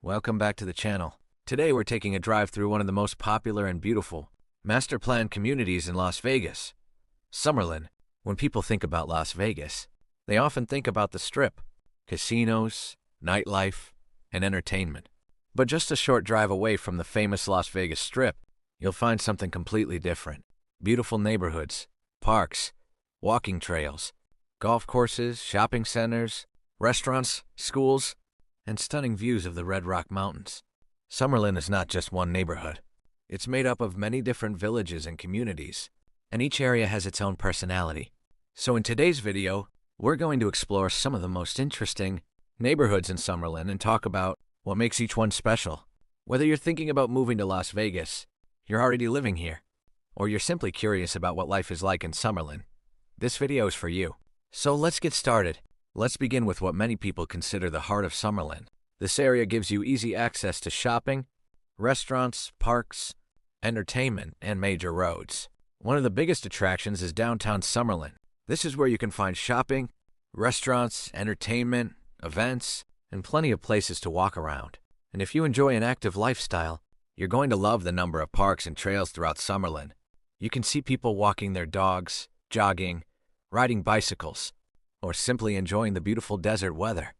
Welcome back to the channel. Today we're taking a drive through one of the most popular and beautiful master planned communities in Las Vegas, Summerlin. When people think about Las Vegas, they often think about the Strip, casinos, nightlife, and entertainment. But just a short drive away from the famous Las Vegas Strip, you'll find something completely different. Beautiful neighborhoods, parks, walking trails, golf courses, shopping centers, restaurants, schools, and stunning views of the Red Rock Mountains. Summerlin is not just one neighborhood. It's made up of many different villages and communities, and each area has its own personality. So in today's video, we're going to explore some of the most interesting neighborhoods in Summerlin and talk about what makes each one special. Whether you're thinking about moving to Las Vegas, you're already living here, or you're simply curious about what life is like in Summerlin, this video is for you. So let's get started. Let's begin with what many people consider the heart of Summerlin. This area gives you easy access to shopping, restaurants, parks, entertainment, and major roads. One of the biggest attractions is Downtown Summerlin. This is where you can find shopping, restaurants, entertainment, events, and plenty of places to walk around. And if you enjoy an active lifestyle, you're going to love the number of parks and trails throughout Summerlin. You can see people walking their dogs, jogging, riding bicycles, or simply enjoying the beautiful desert weather.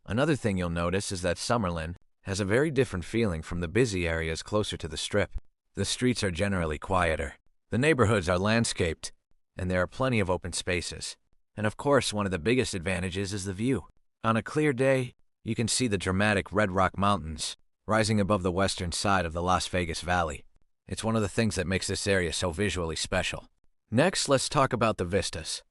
Another thing you'll notice is that Summerlin has a very different feeling from the busy areas closer to the Strip. The streets are generally quieter, the neighborhoods are landscaped, and there are plenty of open spaces. And of course, one of the biggest advantages is the view. On a clear day, you can see the dramatic Red Rock Mountains rising above the western side of the Las Vegas Valley. It's one of the things that makes this area so visually special. Next, let's talk about the vistas.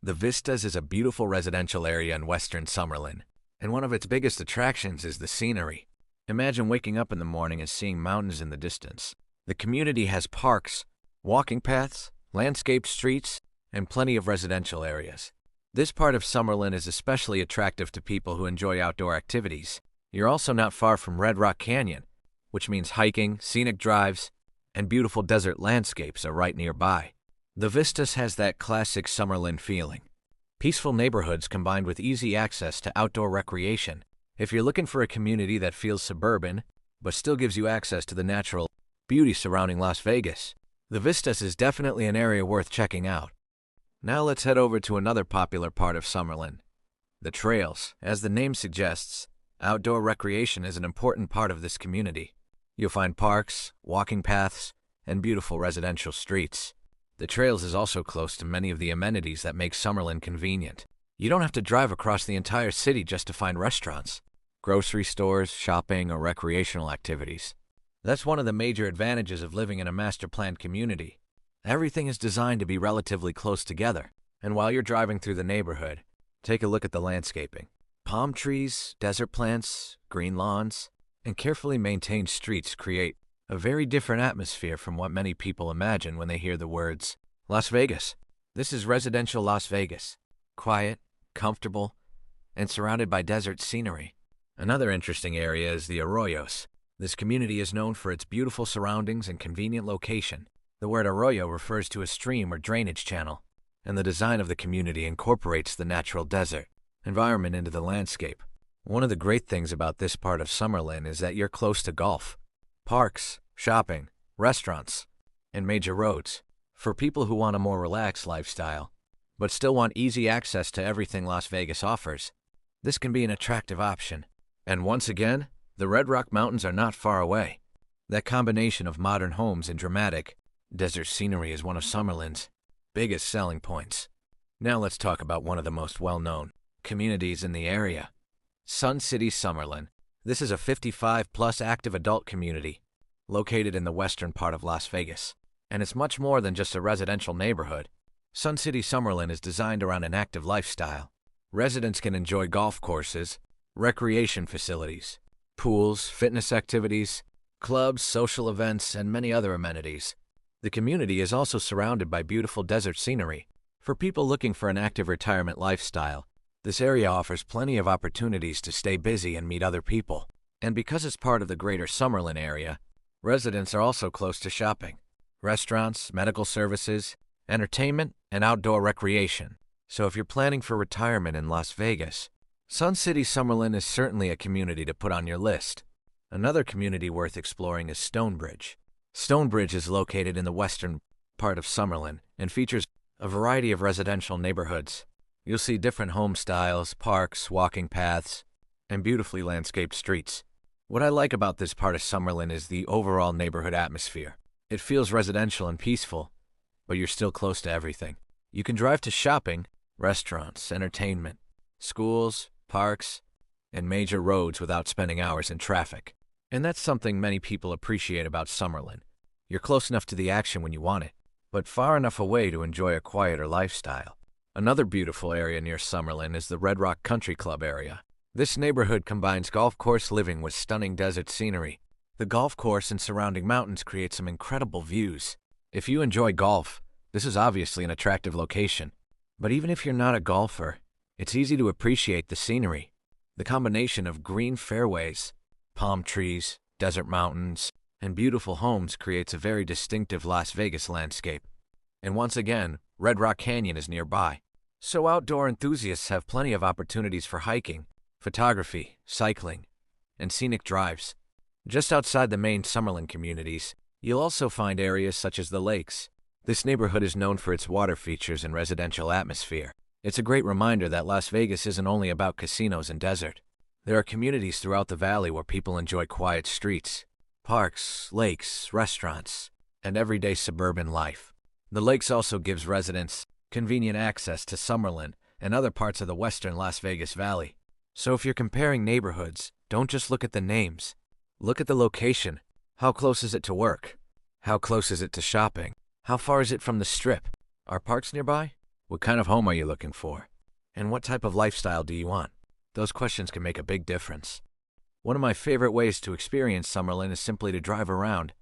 The Vistas is a beautiful residential area in western Summerlin, and one of its biggest attractions is the scenery. Imagine waking up in the morning and seeing mountains in the distance. The community has parks, walking paths, landscaped streets, and plenty of residential areas. This part of Summerlin is especially attractive to people who enjoy outdoor activities. You're also not far from Red Rock Canyon, which means hiking, scenic drives, and beautiful desert landscapes are right nearby. The Vistas has that classic Summerlin feeling. Peaceful neighborhoods combined with easy access to outdoor recreation. If you're looking for a community that feels suburban, but still gives you access to the natural beauty surrounding Las Vegas, the Vistas is definitely an area worth checking out. Now let's head over to another popular part of Summerlin, the trails. As the name suggests, outdoor recreation is an important part of this community. You'll find parks, walking paths, and beautiful residential streets. The trails is also close to many of the amenities that make Summerlin convenient. You don't have to drive across the entire city just to find restaurants, grocery stores, shopping, or recreational activities. That's one of the major advantages of living in a master-planned community. Everything is designed to be relatively close together. And while you're driving through the neighborhood, take a look at the landscaping. Palm trees, desert plants, green lawns, and carefully maintained streets create a very different atmosphere from what many people imagine when they hear the words Las Vegas. This is residential Las Vegas, quiet, comfortable, and surrounded by desert scenery. Another interesting area is the Arroyos. This community is known for its beautiful surroundings and convenient location. The word arroyo refers to a stream or drainage channel, and the design of the community incorporates the natural desert environment into the landscape. One of the great things about this part of Summerlin is that you're close to golf, parks, shopping, restaurants, and major roads. For people who want a more relaxed lifestyle, but still want easy access to everything Las Vegas offers, this can be an attractive option. And once again, the Red Rock Mountains are not far away. That combination of modern homes and dramatic desert scenery is one of Summerlin's biggest selling points. Now let's talk about one of the most well-known communities in the area, Sun City Summerlin. This is a 55-plus active adult community located in the western part of Las Vegas, and it's much more than just a residential neighborhood. Sun City Summerlin is designed around an active lifestyle. Residents can enjoy golf courses, recreation facilities, pools, fitness activities, clubs, social events, and many other amenities. The community is also surrounded by beautiful desert scenery. For people looking for an active retirement lifestyle, this area offers plenty of opportunities to stay busy and meet other people. And because it's part of the greater Summerlin area, residents are also close to shopping, restaurants, medical services, entertainment, and outdoor recreation. So if you're planning for retirement in Las Vegas, Sun City Summerlin is certainly a community to put on your list. Another community worth exploring is Stonebridge. Stonebridge is located in the western part of Summerlin and features a variety of residential neighborhoods. You'll see different home styles, parks, walking paths, and beautifully landscaped streets. What I like about this part of Summerlin is the overall neighborhood atmosphere. It feels residential and peaceful, but you're still close to everything. You can drive to shopping, restaurants, entertainment, schools, parks, and major roads without spending hours in traffic. And that's something many people appreciate about Summerlin. You're close enough to the action when you want it, but far enough away to enjoy a quieter lifestyle. Another beautiful area near Summerlin is the Red Rock Country Club area. This neighborhood combines golf course living with stunning desert scenery. The golf course and surrounding mountains create some incredible views. If you enjoy golf, this is obviously an attractive location. But even if you're not a golfer, it's easy to appreciate the scenery. The combination of green fairways, palm trees, desert mountains, and beautiful homes creates a very distinctive Las Vegas landscape. And once again, Red Rock Canyon is nearby. So outdoor enthusiasts have plenty of opportunities for hiking, photography, cycling, and scenic drives. Just outside the main Summerlin communities, you'll also find areas such as the lakes. This neighborhood is known for its water features and residential atmosphere. It's a great reminder that Las Vegas isn't only about casinos and desert. There are communities throughout the valley where people enjoy quiet streets, parks, lakes, restaurants, and everyday suburban life. The lakes also gives residents convenient access to Summerlin and other parts of the western Las Vegas Valley. So if you're comparing neighborhoods, don't just look at the names. Look at the location. How close is it to work? How close is it to shopping? How far is it from the Strip? Are parks nearby? What kind of home are you looking for? And what type of lifestyle do you want? Those questions can make a big difference. One of my favorite ways to experience Summerlin is simply to drive around.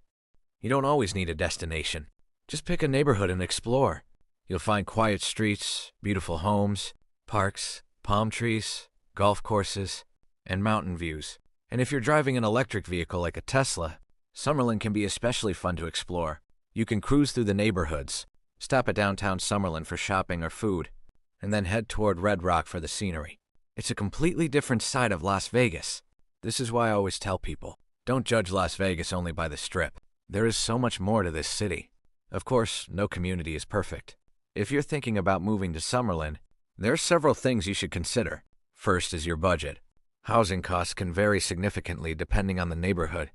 You don't always need a destination. Just pick a neighborhood and explore. You'll find quiet streets, beautiful homes, parks, palm trees, golf courses, and mountain views. And if you're driving an electric vehicle like a Tesla, Summerlin can be especially fun to explore. You can cruise through the neighborhoods, stop at Downtown Summerlin for shopping or food, and then head toward Red Rock for the scenery. It's a completely different side of Las Vegas. This is why I always tell people, don't judge Las Vegas only by the Strip. There is so much more to this city. Of course, no community is perfect. If you're thinking about moving to Summerlin, there are several things you should consider. First is your budget. Housing costs can vary significantly depending on the neighborhood,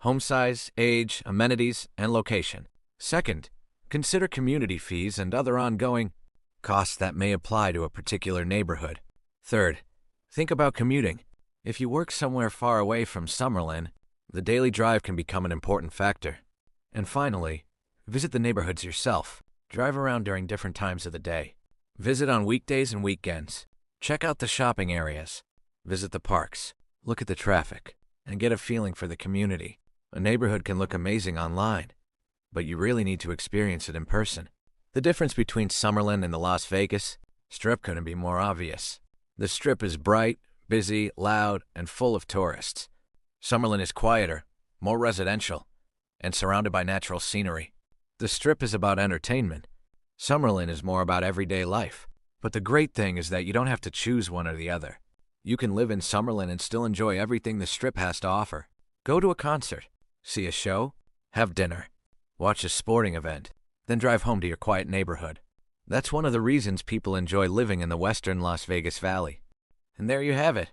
home size, age, amenities, and location. Second, consider community fees and other ongoing costs that may apply to a particular neighborhood. Third, think about commuting. If you work somewhere far away from Summerlin, the daily drive can become an important factor. And finally, visit the neighborhoods yourself. Drive around during different times of the day. Visit on weekdays and weekends. Check out the shopping areas. Visit the parks. Look at the traffic, and get a feeling for the community. A neighborhood can look amazing online, but you really need to experience it in person. The difference between Summerlin and the Las Vegas Strip couldn't be more obvious. The Strip is bright, busy, loud, and full of tourists. Summerlin is quieter, more residential, and surrounded by natural scenery. The Strip is about entertainment. Summerlin is more about everyday life. But the great thing is that you don't have to choose one or the other. You can live in Summerlin and still enjoy everything the Strip has to offer. Go to a concert, see a show, have dinner, watch a sporting event, then drive home to your quiet neighborhood. That's one of the reasons people enjoy living in the western Las Vegas Valley. And there you have it,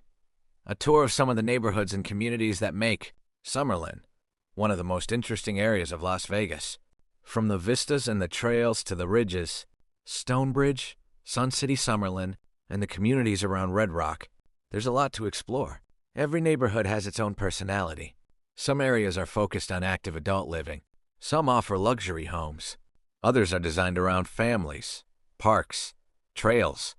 a tour of some of the neighborhoods and communities that make Summerlin one of the most interesting areas of Las Vegas. From the vistas and the trails to the ridges, Stonebridge, Sun City Summerlin, and the communities around Red Rock, there's a lot to explore. Every neighborhood has its own personality. Some areas are focused on active adult living. Some offer luxury homes. Others are designed around families, parks, trails,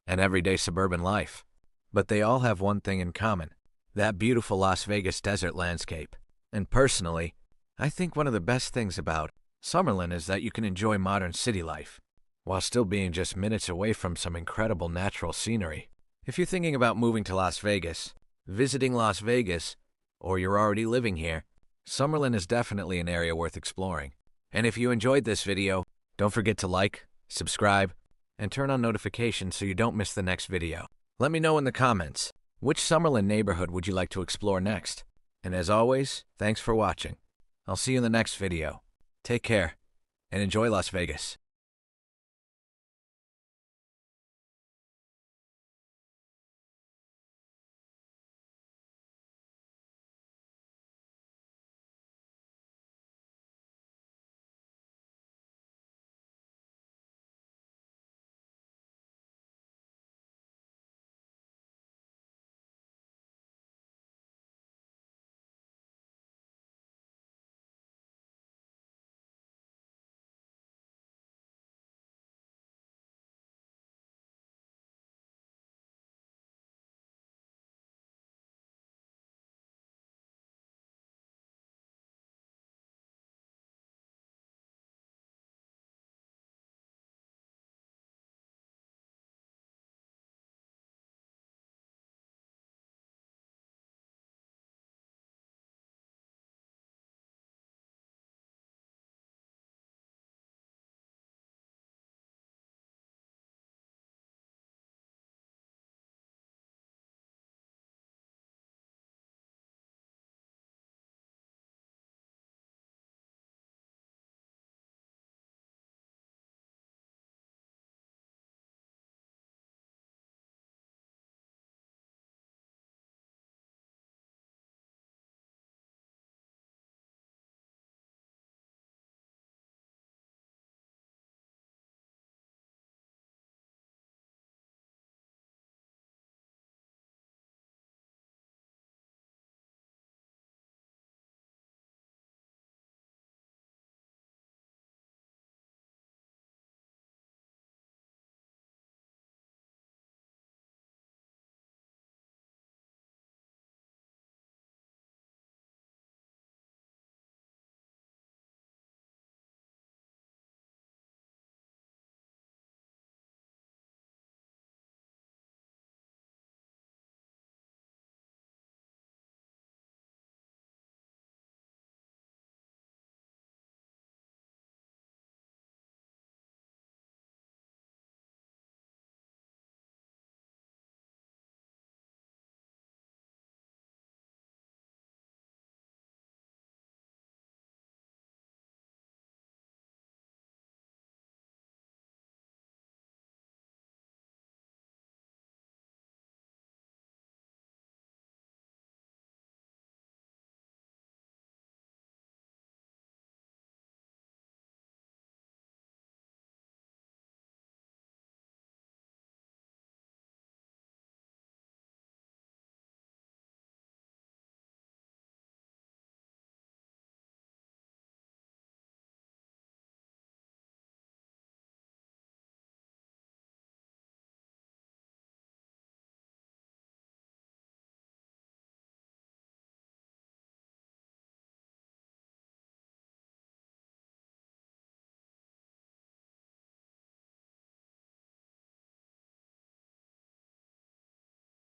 and everyday suburban life. But they all have one thing in common, that beautiful Las Vegas desert landscape. And personally, I think one of the best things about Summerlin is that you can enjoy modern city life, while still being just minutes away from some incredible natural scenery. If you're thinking about moving to Las Vegas, visiting Las Vegas, or you're already living here, Summerlin is definitely an area worth exploring. And if you enjoyed this video, don't forget to like, subscribe, and turn on notifications so you don't miss the next video. Let me know in the comments, which Summerlin neighborhood would you like to explore next? And as always, thanks for watching. I'll see you in the next video. Take care, and enjoy Las Vegas.